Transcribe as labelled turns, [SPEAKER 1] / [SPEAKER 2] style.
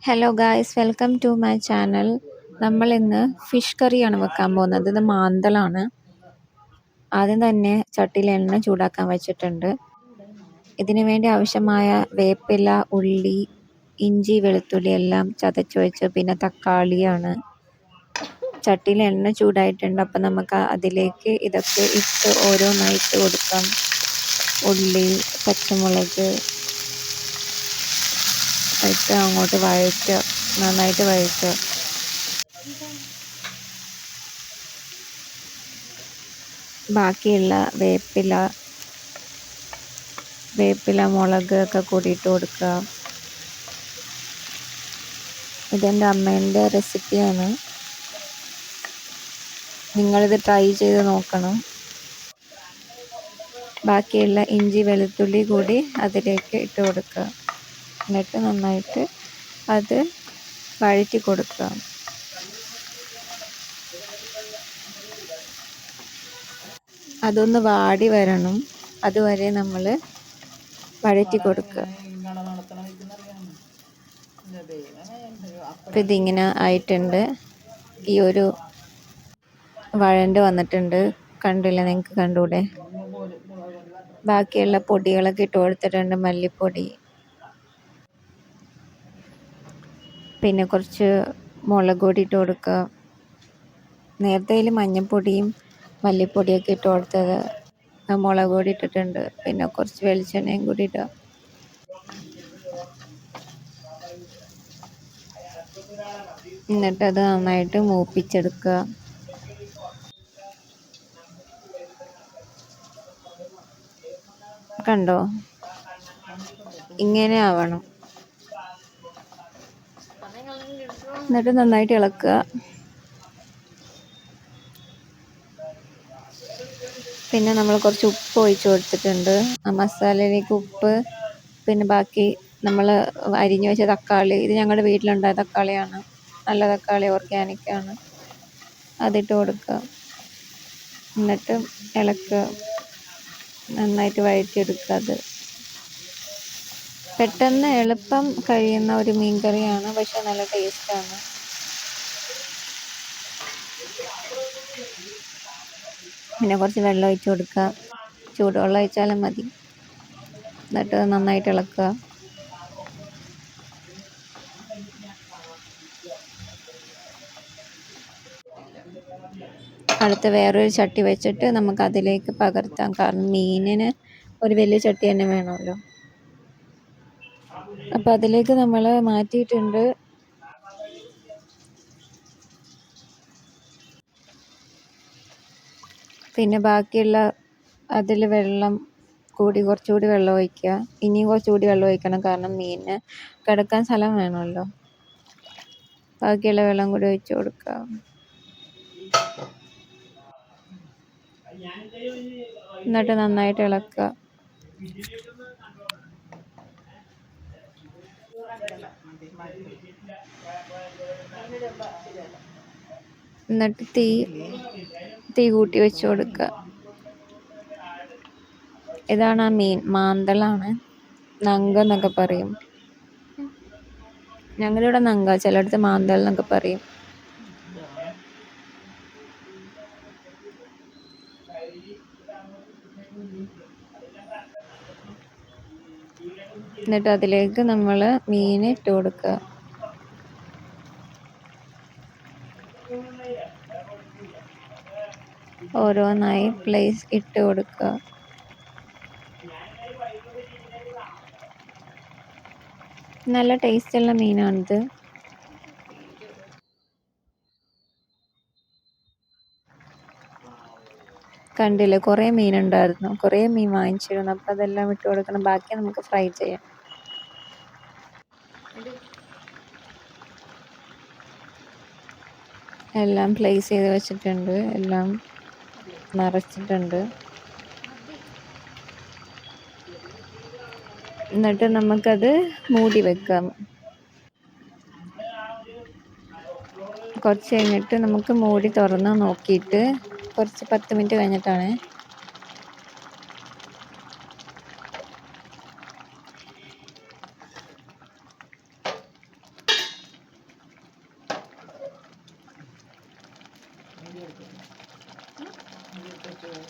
[SPEAKER 1] Hello guys, welcome to my channel. നമ്മൾ ഇന്ന് fish കറിയാണ് വെക്കാൻ പോകുന്നത്. ഇത് മാന്തളാണ്. ആദ്യം തന്നെ ചട്ടിയിൽ എണ്ണ ചൂടാക്കാൻ വെച്ചിട്ടുണ്ട്. ഇതിനു വേണ്ടി ആവശ്യമായ വേപ്പില, ഉള്ളി, ഇഞ്ചി, വെളുത്തുള്ളി എല്ലാം ചതച്ച് വെച്ച്, പിന്നെ തക്കാളിയാണ്. ചട്ടിയിൽ എണ്ണ ചൂടായിട്ടുണ്ട്. അപ്പം നമുക്ക് അതിലേക്ക് ഇതൊക്കെ ഇട്ട് ഓരോന്നായി ഇട്ട് കൊടുക്കാം. ഉള്ളി, പച്ചമുളക് ഇട്ട് അങ്ങോട്ട് വഴറ്റുക, നന്നായിട്ട് വഴറ്റുക. ബാക്കിയുള്ള വേപ്പില മുളക് ഒക്കെ കൂടി ഇട്ട് കൊടുക്കുക. ഇതെൻ്റെ അമ്മേൻ്റെ റെസിപ്പിയാണ്. നിങ്ങളിത് ട്രൈ ചെയ്ത് നോക്കണം. ബാക്കിയുള്ള ഇഞ്ചി, വെളുത്തുള്ളി കൂടി അതിലേക്ക് ഇട്ട് കൊടുക്കുക. എന്നിട്ട് നന്നായിട്ട് അത് വഴറ്റി കൊടുക്കുക. അതൊന്ന് വാടി വരണം, അതുവരെ നമ്മൾ വഴറ്റി കൊടുക്കുക. അപ്പം ഇതിങ്ങനെ ആയിട്ടുണ്ട്. ഈ ഒരു വഴണ്ട് വന്നിട്ടുണ്ട്, കണ്ടില്ല? നിങ്ങൾക്ക് കണ്ടൂടെ? ബാക്കിയുള്ള പൊടികളൊക്കെ ഇട്ട് കൊടുത്തിട്ടുണ്ട്. മല്ലിപ്പൊടി, പിന്നെ കുറച്ച് മുളക് പൊടി ഇട്ട് കൊടുക്കുക. നേരത്തെ അതിൽ മഞ്ഞൾപ്പൊടിയും മല്ലിപ്പൊടിയൊക്കെ ഇട്ട് കൊടുത്തത്, മുളക് പൊടി ഇട്ടിട്ടുണ്ട്. പിന്നെ കുറച്ച് വെളിച്ചെണ്ണയും കൂടി ഇടുക. എന്നിട്ടത് നന്നായിട്ട് മൂപ്പിച്ചെടുക്കുക. കണ്ടോ? ഇങ്ങനെ ആവണം. എന്നിട്ട് നന്നായിട്ട് ഇളക്കുക. പിന്നെ നമ്മൾ കുറച്ച് ഉപ്പ് ഒഴിച്ച് കൊടുത്തിട്ടുണ്ട്. ആ മസാലയിലേക്ക് ഉപ്പ്, പിന്നെ ബാക്കി നമ്മൾ അരിഞ്ഞു വെച്ച തക്കാളി. ഇത് ഞങ്ങളുടെ വീട്ടിലുണ്ടായ തക്കാളിയാണ്, നല്ല തക്കാളി, ഓർഗാനിക്കാണ്. അതിട്ട് കൊടുക്കുക. എന്നിട്ട് ഇളക്കുക, നന്നായിട്ട് വഴറ്റിയെടുക്കുക. അത് പെട്ടെന്ന് എളുപ്പം കഴിയുന്ന ഒരു മീൻ കറിയാണ്, പക്ഷെ നല്ല ടേസ്റ്റാണ്. പിന്നെ കുറച്ച് വെള്ളം ഒഴിച്ച് കൊടുക്കുക. ചൂടുവെള്ളം ഒഴിച്ചാലും മതി. എന്നിട്ട് നന്നായിട്ട് ഇളക്കുക. അടുത്ത് വേറൊരു ചട്ടി വെച്ചിട്ട് നമുക്ക് അതിലേക്ക് പകർത്താം. കാരണം മീനിന് ഒരു വലിയ ചട്ടി തന്നെ വേണമല്ലോ. അപ്പം അതിലേക്ക് നമ്മൾ മാറ്റിയിട്ടുണ്ട്. പിന്നെ ബാക്കിയുള്ള അതിൽ വെള്ളം കൂടി കുറച്ചുകൂടി വെള്ളം ഒഴിക്കുക. ഇനിയും കുറച്ചുകൂടി വെള്ളം ഒഴിക്കണം, കാരണം മീനിന് കിടക്കാൻ സ്ഥലം വേണമല്ലോ. ബാക്കിയുള്ള വെള്ളം കൂടി ഒഴിച്ച് കൊടുക്കുക. എന്നിട്ട് നന്നായിട്ട് ഇളക്കുക. എന്നിട്ട് തീ കൂട്ടി വെച്ച് കൊടുക്കുക. ഇതാണ് ആ മീൻ, മാന്തളാണ്. നങ്ക എന്നൊക്കെ പറയും. ഞങ്ങളിവിടെ നങ്ക, ചിലയിടത്ത് മാന്തൾ എന്നൊക്കെ പറയും. എന്നിട്ട് അതിലേക്ക് നമ്മൾ മീൻ ഇട്ട് കൊടുക്കുക. ഓരോന്നായി പ്ലേസ് ഇട്ട് കൊടുക്കുക. നല്ല ടേസ്റ്റുള്ള മീനാണിത്. കണ്ടില്ലേ, കുറേ മീനുണ്ടായിരുന്നു, കുറേ മീൻ വാങ്ങിച്ചിരുന്നു. അപ്പം അതെല്ലാം ഇട്ട് കൊടുക്കണം. ബാക്കി നമുക്ക് ഫ്രൈ ചെയ്യാം. എല്ലാം പ്ലേസ് ചെയ്ത് വെച്ചിട്ടുണ്ട്, എല്ലാം നിറച്ചിട്ടുണ്ട്. എന്നിട്ട് നമുക്കത് മൂടി വെക്കാം. കുറച്ച് കഴിഞ്ഞിട്ട് നമുക്ക് മൂടി തുറന്ന് നോക്കിയിട്ട്, കുറച്ച് 10 മിനിറ്റ് കഴിഞ്ഞിട്ടാണ്.
[SPEAKER 2] കൊടുക്കുന്നു. എന്നിട്ട് ചോറ്